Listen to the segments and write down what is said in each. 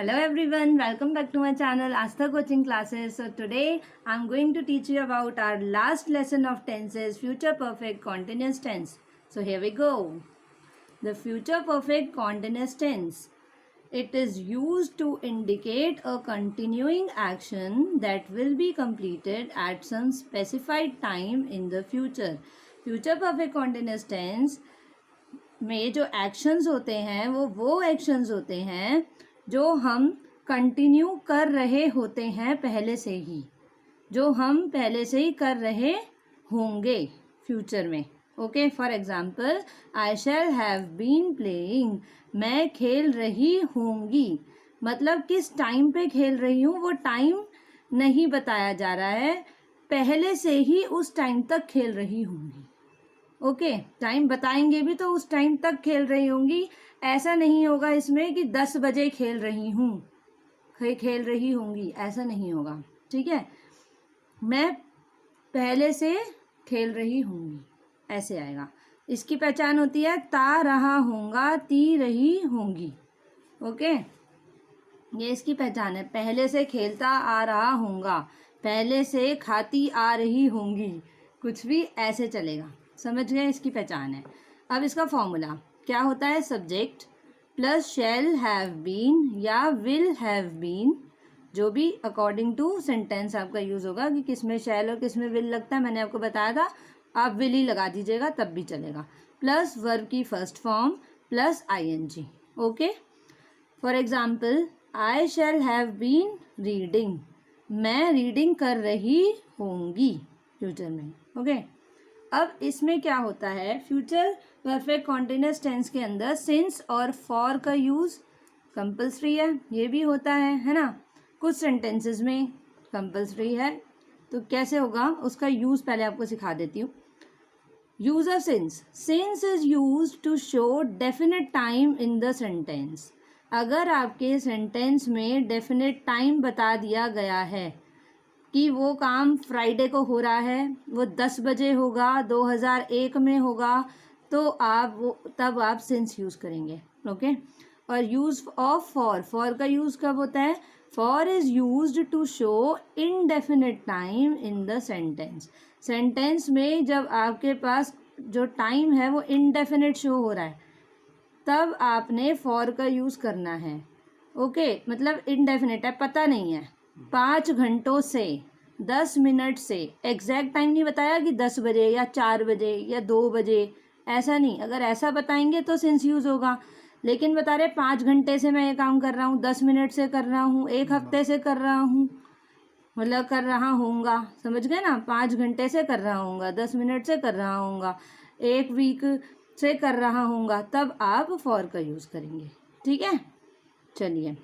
Hello everyone, welcome back to my channel Astha Coaching Classes. So today I'm going to teach you about our last lesson of tenses, future perfect continuous tense. So here we go. The future perfect continuous tense. It is used to indicate a continuing action that will be completed at some specified time in the future. Future perfect continuous tense में जो actions होते हैं वो actions होते हैं जो हम continue कर रहे होते हैं पहले से ही, जो हम पहले से ही कर रहे होंगे फ्यूचर में. Okay, for example I shall have been playing, मैं खेल रही होंगी. मतलब किस टाइम पे खेल रही हूँ वो टाइम नहीं बताया जा रहा है, पहले से ही उस टाइम तक खेल रही होंगी. ओके, टाइम बताएंगे भी तो उस टाइम तक खेल रही होंगी. ऐसा नहीं होगा इसमें कि 10 बजे खेल रही हूँ, खेल रही होंगी, ऐसा नहीं होगा. ठीक है, मैं पहले से खेल रही होंगी, ऐसे आएगा. इसकी पहचान होती है ता रहा होगा, ती रही होंगी. ओके, ये इसकी पहचान है. पहले से खेलता आ रहा होगा, पहले से खाती आ रही होंगी, कुछ भी ऐसे चलेगा. समझ गए, इसकी पहचान है. अब इसका फॉर्मूला क्या होता है? Subject plus shall have been या विल हैव बीन, जो भी अकॉर्डिंग टू सेंटेंस आपका यूज़ होगा कि किस में शैल और किस में विल लगता है. मैंने आपको बताया था, आप विल ही लगा दीजिएगा तब भी चलेगा. प्लस वर्ब की first form plus ING. Okay, for example I shall have been reading, मैं रीडिंग कर रही होंगी फ्यूचर में. ओके, अब इसमें क्या होता है, फ्यूचर परफेक्ट कॉन्टिन्यूस टेंस के अंदर सिंस और फॉर का यूज़ कंपल्सरी है. ये भी होता है ना, कुछ सेंटेंसेस में कंपल्सरी है. तो कैसे होगा उसका यूज़ पहले आपको सिखा देती हूँ. Use of since. Since is use to show definite time in the sentence. अगर आपके सेंटेंस में डेफिनेट टाइम बता दिया गया है कि वो काम फ्राइडे को हो रहा है, वो 10 बजे होगा, 2001 में होगा, तो तब आप सिंस यूज़ करेंगे. ओके, और यूज़ ऑफ फॉर. फॉर का यूज़ कब होता है? For is used to show indefinite time in the sentence. Sentence में जब आपके पास जो टाइम है वो इनडेफिनेट शो हो रहा है, तब आपने फॉर का यूज़ करना है. ओके, मतलब इनडेफिनेट है, पता नहीं है, 5 घंटों से, 10 मिनट से, एग्जैक्ट टाइम नहीं बताया कि 10 बजे या 4 बजे या 2 बजे, ऐसा नहीं. अगर ऐसा बताएंगे तो सिंस यूज़ होगा, लेकिन बता रहे 5 घंटे से मैं ये काम कर रहा हूँ, 10 मिनट से कर रहा हूँ, 1 हफ्ते से कर रहा हूँ, मतलब कर रहा होऊंगा. समझ गए ना, 5 घंटे से कर रहा होऊंगा, 10 मिनट से कर रहा होऊंगा, 1 वीक से कर रहा होऊंगा, तब आप फॉर का यूज़ करेंगे. ठीक है, चलिए.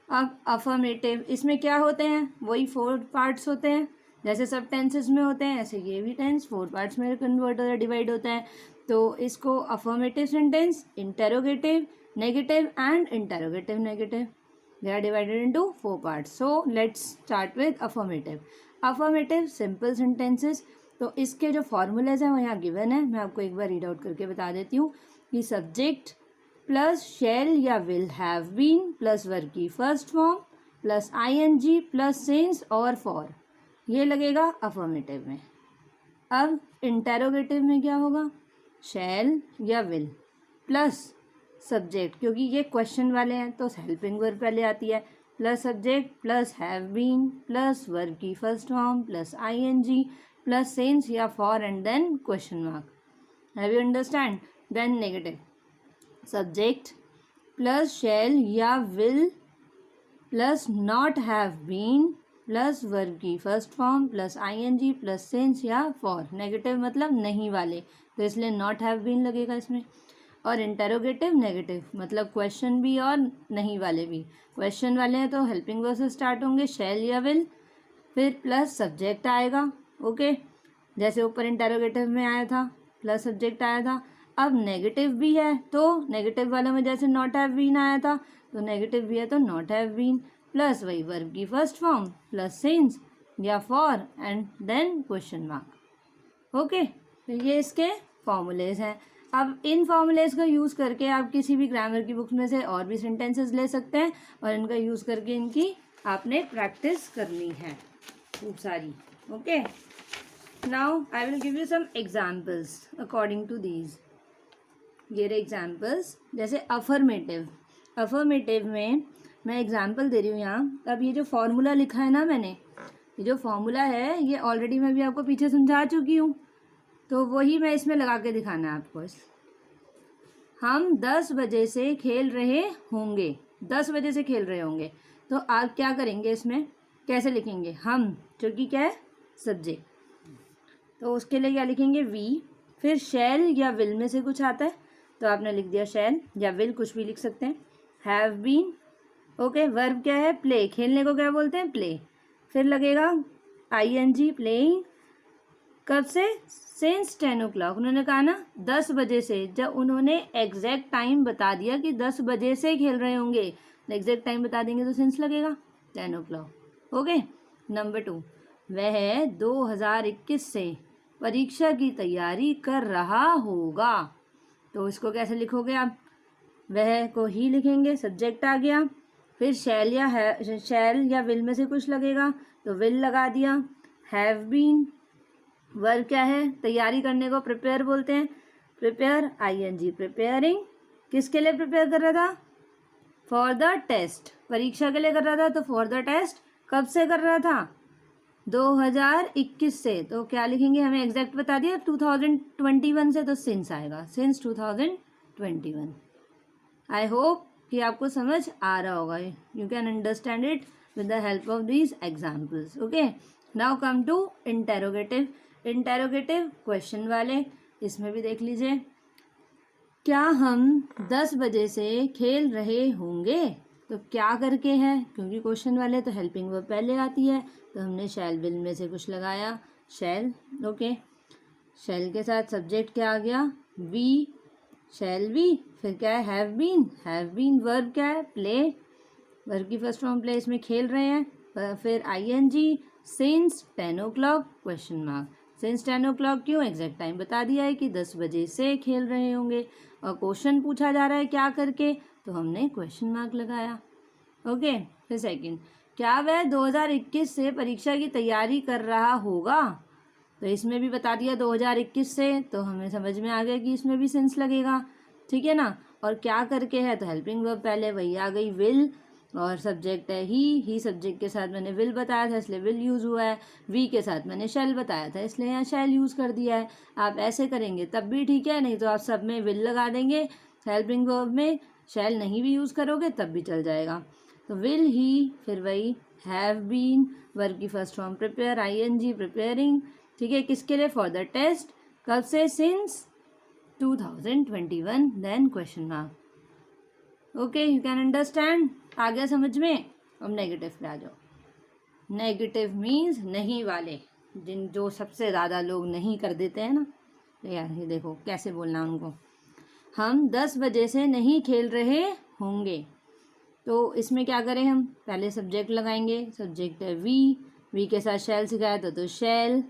अब अफर्मेटिव, इसमें क्या होते हैं? वही 4 पार्ट्स होते हैं, जैसे सब टेंसेस में होते हैं ऐसे ये भी टेंस 4 पार्ट्स में कन्वर्ट होता है, डिवाइड होता है. तो इसको affirmative sentence, interrogative, negative and interrogative negative, they are divided into 4 parts. So let's start with affirmative. Affirmative simple sentences. तो इसके जो फॉर्मूलेज हैं वो यहाँ गिवन है, मैं आपको एक बार रीड आउट करके बता देती हूँ कि सब्जेक्ट प्लस शैल या will have been plus verb की first form plus ING plus since और फॉर, ये लगेगा अफर्मेटिव में. अब इंटेरोगेटिव में क्या होगा? शैल या विल प्लस सब्जेक्ट, क्योंकि ये क्वेश्चन वाले हैं तो हैल्पिंग वर्ब पहले आती है, plus subject plus have been plus verb की first form plus ING plus since या for and then question mark. Have you understand? Then negative. Subject plus shall या will plus not have been plus verb की first form plus ING plus since या for. Negative मतलब नहीं वाले, तो इसलिए not have been लगेगा इसमें. और इंटेरोगेटिव नेगेटिव मतलब क्वेश्चन भी और नहीं वाले भी. क्वेश्चन वाले हैं तो हेल्पिंग वर्ब से स्टार्ट होंगे, शैल या विल, फिर प्लस सब्जेक्ट आएगा. ओके, जैसे ऊपर इंटेरोगेटिव में आया था प्लस सब्जेक्ट आया था. अब नेगेटिव भी है तो नेगेटिव वाले में जैसे नॉट हैव बीन आया था, तो नेगेटिव भी है तो नॉट हैव बीन प्लस वही वर्ब की फर्स्ट फॉर्म प्लस सिंस या for and then question mark. Okay, तो ये इसके फॉर्मूलेज हैं. अब इन फॉर्मूलेज को यूज़ करके आप किसी भी ग्रामर की बुक्स में से और भी सेंटेंसेस ले सकते हैं और इनका यूज़ करके इनकी आपने प्रैक्टिस करनी है खूब सारी. Okay, now I will give you some examples according to these. ये रहे एग्जाम्पल्स. जैसे अफर्मेटिव. अफर्मेटिव में मैं एग्जाम्पल दे रही हूँ यहाँ. अब ये जो फॉर्मूला लिखा है ना मैंने, ये जो फॉर्मूला है ये ऑलरेडी मैं भी आपको पीछे समझा चुकी हूँ, तो वही मैं इसमें लगा के दिखाना है आपको. हम 10 बजे से खेल रहे होंगे. 10 बजे से खेल रहे होंगे, तो आप क्या करेंगे, इसमें कैसे लिखेंगे? हम, जो कि क्या है, सब्जेक्ट. तो उसके लिए क्या लिखेंगे? वी. फिर शैल या विल में से कुछ आता है तो आपने लिख दिया शैल या विल, कुछ भी लिख सकते हैं. Have been. ओके, वर्ब क्या है? प्ले. खेलने को क्या बोलते हैं? प्ले. फिर लगेगा ING, प्लेइंग. कब से? Since 10 o'clock. उन्होंने कहा ना 10 बजे से. जब उन्होंने एग्जैक्ट टाइम बता दिया कि 10 बजे से खेल रहे होंगे, एग्जैक्ट टाइम बता देंगे तो सिंस लगेगा 10 o'clock. ओके. नंबर 2, वह 2021 से परीक्षा की तैयारी कर रहा होगा. तो इसको कैसे लिखोगे आप? वह को ही लिखेंगे, सब्जेक्ट आ गया. फिर शैल या विल में से कुछ लगेगा तो विल लगा दिया. Have been. वर्ब क्या है? तैयारी करने को प्रिपेयर बोलते हैं. Prepare ING, preparing. किसके लिए प्रिपेयर कर रहा था? For the test. परीक्षा के लिए कर रहा था, तो फॉर द टेस्ट कब से कर रहा था? 2021 से. तो क्या लिखेंगे? हमें एग्जैक्ट बता दिया 2021 से, तो सिंस आएगा, सिंस 2021. आई होप कि आपको समझ आ रहा होगा. You can understand it with the help of these examples. Okay, now come to interrogative. Interrogative question वाले, इसमें भी देख लीजिए. क्या हम 10 बजे से खेल रहे होंगे? तो क्या करके है, क्योंकि क्वेश्चन वाले तो हेल्पिंग वर्ब पहले आती है, तो हमने शैल विल में से कुछ लगाया, शैल. ओके, शैल के साथ सब्जेक्ट क्या आ गया? वी. Shall we. फिर क्या है? Have been. Have been. Verb क्या है? प्ले. वर्ब की फर्स्ट फॉर्म प्ले, इसमें खेल रहे हैं. फिर ING. Since 10 o'clock, question mark. Since 10 o'clock क्यों? एग्जैक्ट टाइम बता दिया है कि 10 बजे से खेल रहे होंगे, और क्वेश्चन पूछा जा रहा है क्या करके, तो हमने क्वेश्चन मार्क लगाया. ओके. फिर सेकंड, क्या वह 2021 से परीक्षा की तैयारी कर रहा होगा? तो इसमें भी बता दिया 2021 से, तो हमें समझ में आ गया कि इसमें भी सिंस लगेगा. ठीक है ना. और क्या करके है, तो हेल्पिंग वर्ब पहले वही आ गई, विल. और सब्जेक्ट है ही सब्जेक्ट के साथ मैंने विल बताया था, इसलिए विल यूज़ हुआ है. वी के साथ मैंने शैल बताया था, इसलिए यहाँ शैल यूज़ कर दिया है. आप ऐसे करेंगे तब भी ठीक है, नहीं तो आप सब में विल लगा देंगे. हेल्पिंग वर्ब में शैल नहीं भी यूज़ करोगे तब भी चल जाएगा. तो विल ही, फिर वही हैव बीन. वर्ब की first form prepare, ING, preparing. ठीक है, किसके लिए? For the test. कब से? Since 2021, then question mark. Okay, you can understand. आ गया समझ में. अब नेगेटिव पे आ जाओ. नेगेटिव मीन्स नहीं वाले, जो सबसे ज़्यादा लोग नहीं कर देते हैं ना. तो यार ये देखो कैसे बोलना उनको. हम 10 बजे से नहीं खेल रहे होंगे, तो इसमें क्या करें हम? पहले सब्जेक्ट लगाएंगे, सब्जेक्ट है वी के साथ शैल सिखाया था तो शैल.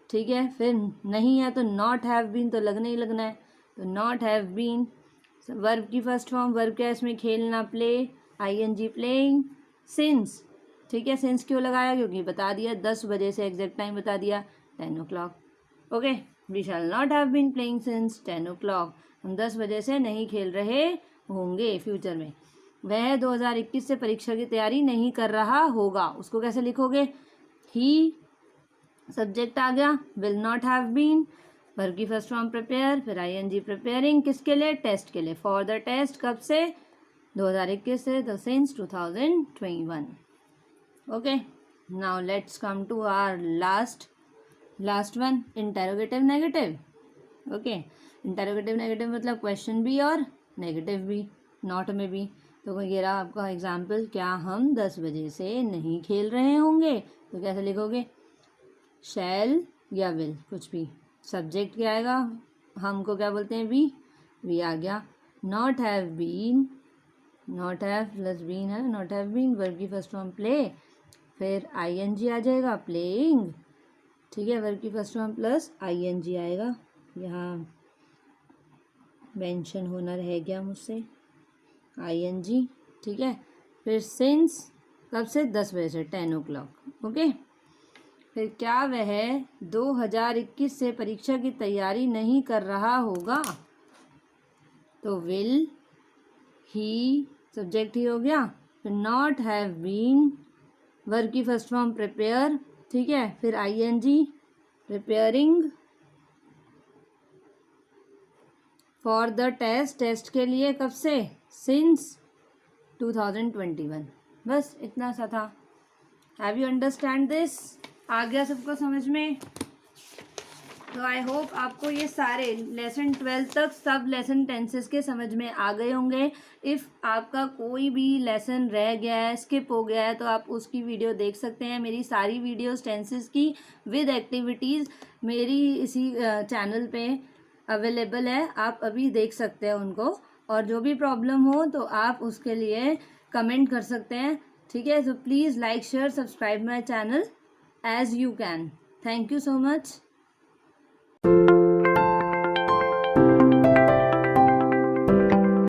ठीक है. फिर नहीं है तो नॉट हैव बीन, तो लगना ही लगना है, तो नॉट हैव बीन. वर्ब की फर्स्ट फॉर्म, वर्ब क्या है इसमें? खेलना, प्ले. ING, playing. सिंस. ठीक है, सिंस क्यों लगाया? क्योंकि बता दिया 10 बजे से, एग्जैक्ट टाइम बता दिया 10 o'clock. Okay, we shall not have been playing since 10 o'clock. हम 10 बजे से नहीं खेल रहे होंगे फ्यूचर में. वह 2021 से परीक्षा की तैयारी नहीं कर रहा होगा, उसको कैसे लिखोगे? ही. सब्जेक्ट आ गया, will not have been. Verb की फर्स्ट फॉर्म प्रिपेयर, फिर ING, प्रिपेयरिंग. किसके लिए? टेस्ट के लिए. For the test. कब से? 2021 से, तो since 2021. Okay, now let's come to our last one, interrogative negative. Okay, interrogative negative मतलब क्वेश्चन भी और नेगेटिव भी, नॉट में भी. तो ये रहा आपका एग्जाम्पल. क्या हम 10 बजे से नहीं खेल रहे होंगे? तो कैसे लिखोगे? शैल या विल, कुछ भी. सब्जेक्ट क्या आएगा? हमको क्या बोलते हैं? वी आ गया. Not have been, not have plus been है, नॉट हैव बीन. वर्ब की फर्स्ट फॉर्म प्ले, फिर ING आ जाएगा, प्लेइंग. ठीक है, वर्ब की फर्स्ट फॉर्म प्लस ING आएगा यहाँ. मेंशन होना रह गया मुझसे, ING, ठीक है। फिर सिंस कब से, 10 बजे से, 10 o'clock, ओके। फिर क्या वह 2021 से परीक्षा की तैयारी नहीं कर रहा होगा, तो विल ही, सब्जेक्ट ही हो गया। फिर नॉट हैव बीन, वर्ब की फर्स्ट फॉर्म प्रिपेयर, ठीक है। फिर ING, preparing for the test, test के लिए कब से, सिंस 2021। बस इतना सा था। Have you understand this? आ गया सबको समझ में? तो आई होप आपको ये सारे लेसन 12 तक सब लेसन टेंसेस के समझ में आ गए होंगे। इफ़ आपका कोई भी लेसन रह गया है, स्किप हो गया है, तो आप उसकी वीडियो देख सकते हैं। मेरी सारी वीडियोस टेंसेस की विद एक्टिविटीज़ मेरी इसी चैनल पे अवेलेबल है, आप अभी देख सकते हैं उनको। और जो भी प्रॉब्लम हो तो आप उसके लिए कमेंट कर सकते हैं, ठीक है। So please like, share, subscribe my channel as you can. Thank you so much.